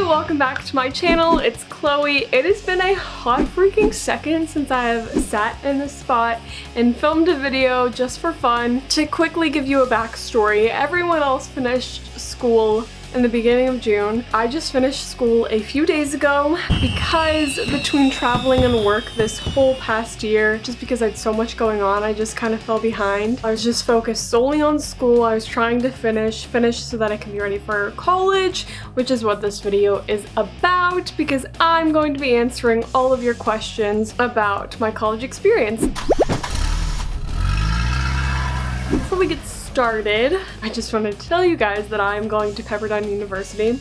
welcome back to my channel. It's Chloe. It has been a hot freaking second since I have sat in this spot and filmed a video just for fun. To quickly give you a backstory, everyone else finished school in the beginning of June. I just finished school a few days ago because between traveling and work this whole past year, just because I had so much going on, I just kind of fell behind. I was just focused solely on school. I was trying to finish so that I can be ready for college, which is what this video is about, because I'm going to be answering all of your questions about my college experience. Before we get started, I just wanted to tell you guys that I'm going to Pepperdine University.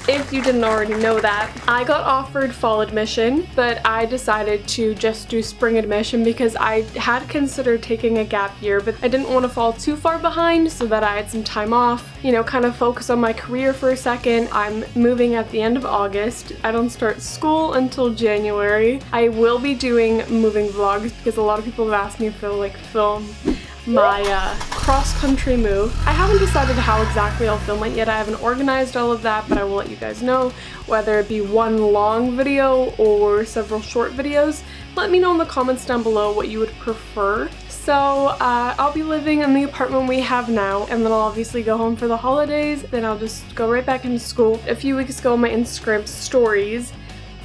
If you didn't already know that, I got offered fall admission, but I decided to just do spring admission because I had considered taking a gap year, but I didn't want to fall too far behind so that I had some time off, you know, kind of focus on my career for a second. I'm moving at the end of August. I don't start school until January. I will be doing moving vlogs because a lot of people have asked me if they'll like film my cross-country move. I haven't decided how exactly I'll film it yet. I haven't organized all of that, but I will let you guys know, whether it be one long video or several short videos. Let me know in the comments down below what you would prefer. So I'll be living in the apartment we have now, and then I'll obviously go home for the holidays. Then I'll just go right back into school. A few weeks ago on my Instagram stories,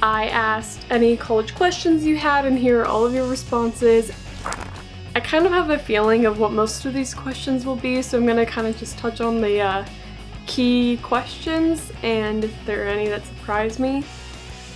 I asked any college questions you had, and here are all of your responses. I kind of have a feeling of what most of these questions will be, so I'm going to kind of just touch on the key questions, and if there are any that surprise me,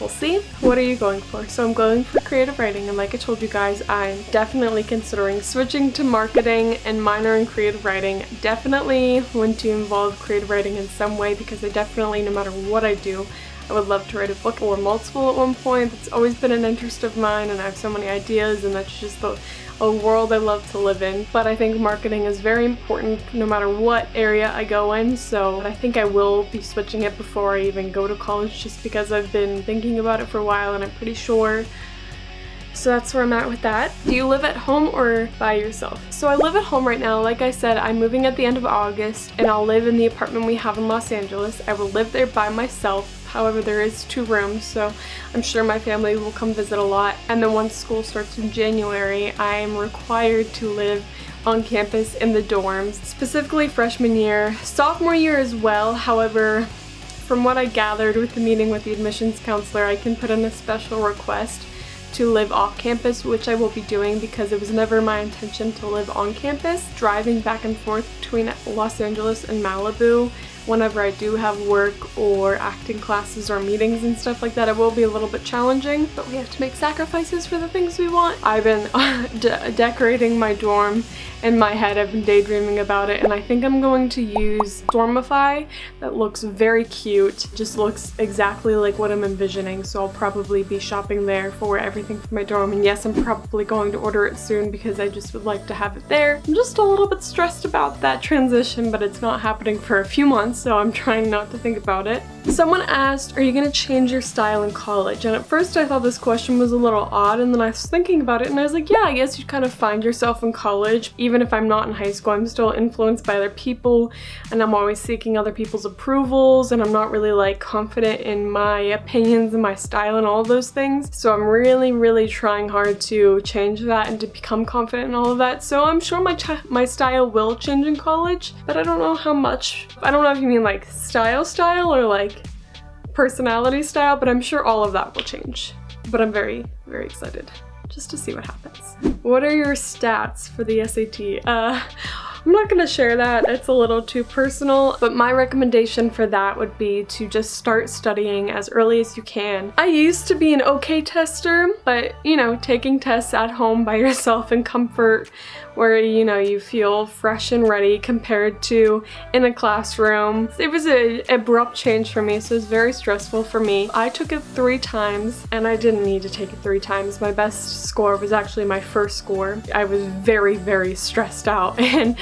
we'll see. What are you going for? So I'm going for creative writing, and like I told you guys, I'm definitely considering switching to marketing and minor in creative writing. Definitely want to involve creative writing in some way, because I definitely, no matter what I do, I would love to write a book or multiple at one point. It's always been an interest of mine, and I have so many ideas, and that's just a world I love to live in. But I think marketing is very important no matter what area I go in, so I think I will be switching it before I even go to college, just because I've been thinking about it for a while and I'm pretty sure. So that's where I'm at with that. Do you live at home or by yourself? So I live at home right now. Like I said, I'm moving at the end of August, and I'll live in the apartment we have in Los Angeles. I will live there by myself. However, there is 2 rooms, so I'm sure my family will come visit a lot. And then once school starts in January, I'm required to live on campus in the dorms, specifically freshman year, sophomore year as well. However, from what I gathered with the meeting with the admissions counselor, I can put in a special request to live off campus, which I will be doing because it was never my intention to live on campus. Driving back and forth between Los Angeles and Malibu whenever I do have work or acting classes or meetings and stuff like that, it will be a little bit challenging, but we have to make sacrifices for the things we want. I've been decorating my dorm in my head. I've been daydreaming about it, and I think I'm going to use Stormify. That looks very cute. It just looks exactly like what I'm envisioning, so I'll probably be shopping there for everything for my dorm. And yes, I'm probably going to order it soon because I just would like to have it there. I'm just a little bit stressed about that transition, but it's not happening for a few months, so I'm trying not to think about it. Someone asked, are you going to change your style in college? And at first I thought this question was a little odd, and then I was thinking about it and I was like, yeah, I guess you kind of find yourself in college. Even if I'm not in high school, I'm still influenced by other people, and I'm always seeking other people's approvals, and I'm not really like confident in my opinions and my style and all of those things. So I'm really trying hard to change that and to become confident in all of that. So I'm sure my style will change in college, but I don't know how much. I don't know if you mean like style or like personality style, but I'm sure all of that will change. But I'm very excited just to see what happens. What are your stats for the SAT? I'm not gonna share that, it's a little too personal, but my recommendation for that would be to just start studying as early as you can. I used to be an okay tester, but you know, taking tests at home by yourself in comfort, where you know, you feel fresh and ready compared to in a classroom. It was an abrupt change for me, so it was very stressful for me. I took it 3 times, and I didn't need to take it 3 times. My best score was actually my first score. I was very stressed out, and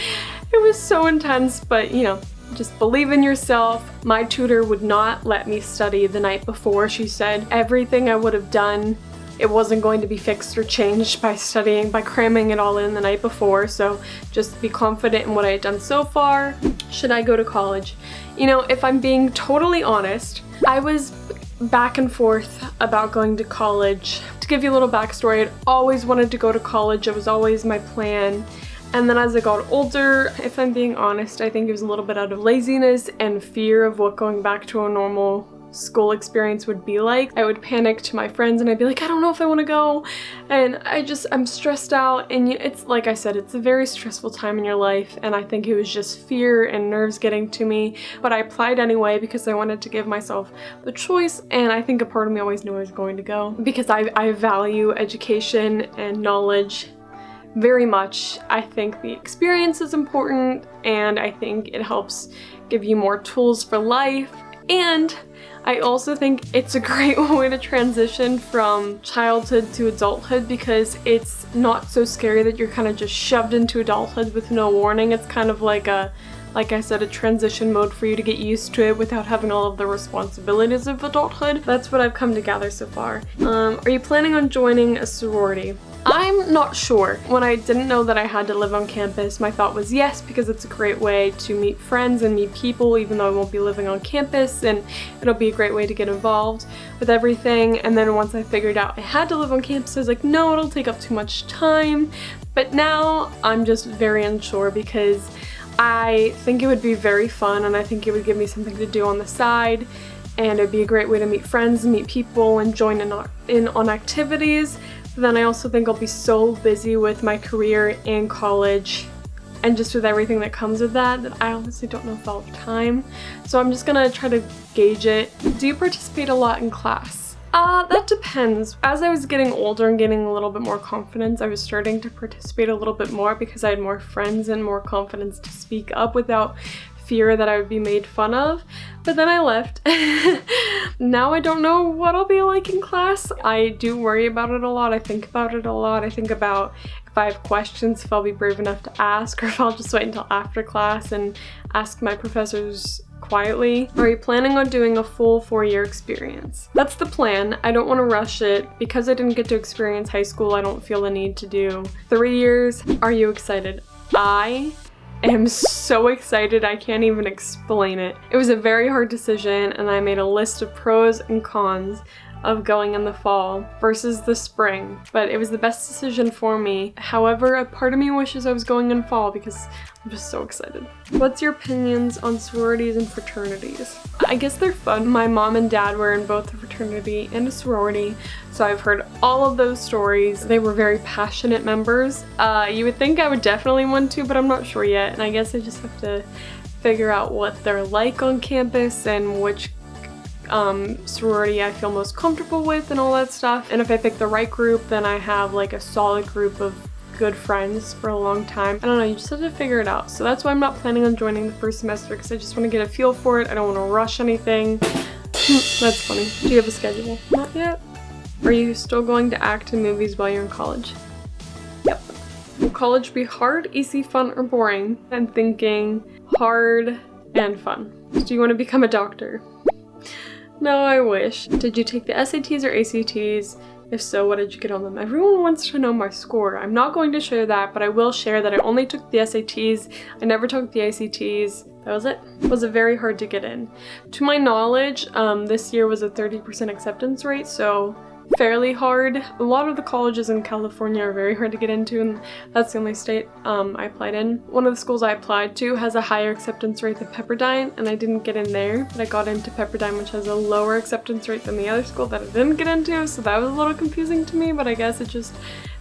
it was so intense, but you know, just believe in yourself. My tutor would not let me study the night before. She said everything I would have done, it wasn't going to be fixed or changed by studying, by cramming it all in the night before. So just be confident in what I had done so far. Should I go to college? You know, if I'm being totally honest, I was back and forth about going to college. To give you a little backstory, I'd always wanted to go to college. It was always my plan. And then as I got older, if I'm being honest, I think it was a little bit out of laziness and fear of what going back to a normal school experience would be like. I would panic to my friends and I'd be like, I don't know if I want to go. And I'm stressed out. And it's like I said, it's a very stressful time in your life. And I think it was just fear and nerves getting to me. But I applied anyway because I wanted to give myself the choice. And I think a part of me always knew I was going to go because I value education and knowledge very much. I think the experience is important and I think it helps give you more tools for life. And I also think it's a great way to transition from childhood to adulthood because it's not so scary that you're kind of just shoved into adulthood with no warning. It's kind of like I said, a transition mode for you to get used to it without having all of the responsibilities of adulthood. That's what I've come to gather so far. Are you planning on joining a sorority? I'm not sure. When I didn't know that I had to live on campus, my thought was yes, because it's a great way to meet friends and meet people, even though I won't be living on campus, and it'll be a great way to get involved with everything. And then once I figured out I had to live on campus, I was like, no, it'll take up too much time. But now I'm just very unsure because I think it would be very fun and I think it would give me something to do on the side. And it'd be a great way to meet friends, meet people, and join in on activities. But then I also think I'll be so busy with my career and college and just with everything that comes with that I honestly don't know if I'll have time. So I'm just gonna try to gauge it. Do you participate a lot in class? That depends. As I was getting older and getting a little bit more confidence, I was starting to participate a little bit more because I had more friends and more confidence to speak up without fear that I would be made fun of. But then I left. Now I don't know what I'll be like in class. I do worry about it a lot. I think about it a lot. I think about if I have questions, if I'll be brave enough to ask, or if I'll just wait until after class and ask my professors quietly. Are you planning on doing a full 4-year experience? That's the plan. I don't want to rush it. Because I didn't get to experience high school, I don't feel the need to do 3 years. Are you excited? I am so excited, I can't even explain it. It was a very hard decision and I made a list of pros and cons of going in the fall versus the spring, but it was the best decision for me. However, a part of me wishes I was going in fall because I'm just so excited. What's your opinions on sororities and fraternities? I guess they're fun. My mom and dad were in both a fraternity and a sorority, so I've heard all of those stories. They were very passionate members. You would think I would definitely want to, but I'm not sure yet, and I guess I just have to figure out what they're like on campus and which sorority I feel most comfortable with and all that stuff. And if I pick the right group, then I have like a solid group of good friends for a long time. I don't know, you just have to figure it out. So that's why I'm not planning on joining the first semester because I just want to get a feel for it. I don't want to rush anything. That's funny. Do you have a schedule? Not yet. Are you still going to act in movies while you're in college? Yep. Will college be hard, easy, fun, or boring? I'm thinking hard and fun. Do you want to become a doctor? No, I wish. Did you take the SATs or ACTs? If so, what did you get on them? Everyone wants to know my score. I'm not going to share that, but I will share that I only took the SATs. I never took the ACTs. That was it. It was very hard to get in. To my knowledge, this year was a 30% acceptance rate, so fairly hard. A lot of the colleges in California are very hard to get into, and that's the only state I applied in. One of the schools I applied to has a higher acceptance rate than Pepperdine, and I didn't get in there, but I got into Pepperdine, which has a lower acceptance rate than the other school that I didn't get into, so that was a little confusing to me, but I guess it just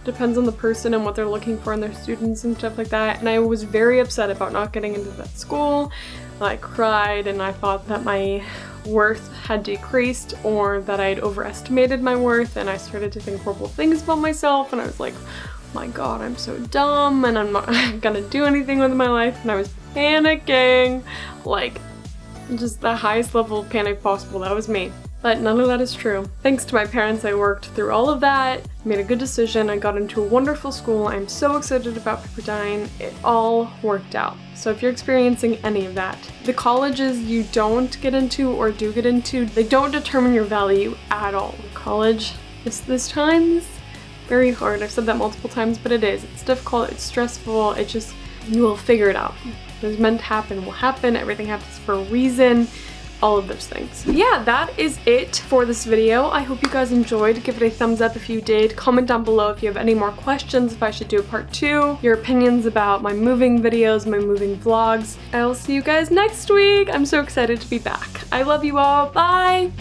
depends on the person and what they're looking for in their students and stuff like that. And I was very upset about not getting into that school. I cried and I thought that my worth had decreased or that I'd overestimated my worth, and I started to think horrible things about myself, and I was like, oh my god, I'm so dumb and I'm not gonna do anything with my life, and I was panicking, like just the highest level of panic possible. That was me. But none of that is true. Thanks to my parents, I worked through all of that, made a good decision, I got into a wonderful school, I'm so excited about Pepperdine, it all worked out. So if you're experiencing any of that, the colleges you don't get into or do get into, they don't determine your value at all. College is this times very hard. I've said that multiple times, but it is. It's difficult, it's stressful, it's just, you will figure it out. What's meant to happen will happen, everything happens for a reason. all of those things. Yeah, that is it for this video. I hope you guys enjoyed. Give it a thumbs up if you did. Comment down below if you have any more questions, if I should do a part 2, your opinions about my moving videos, my moving vlogs. I'll see you guys next week. I'm so excited to be back. I love you all. Bye!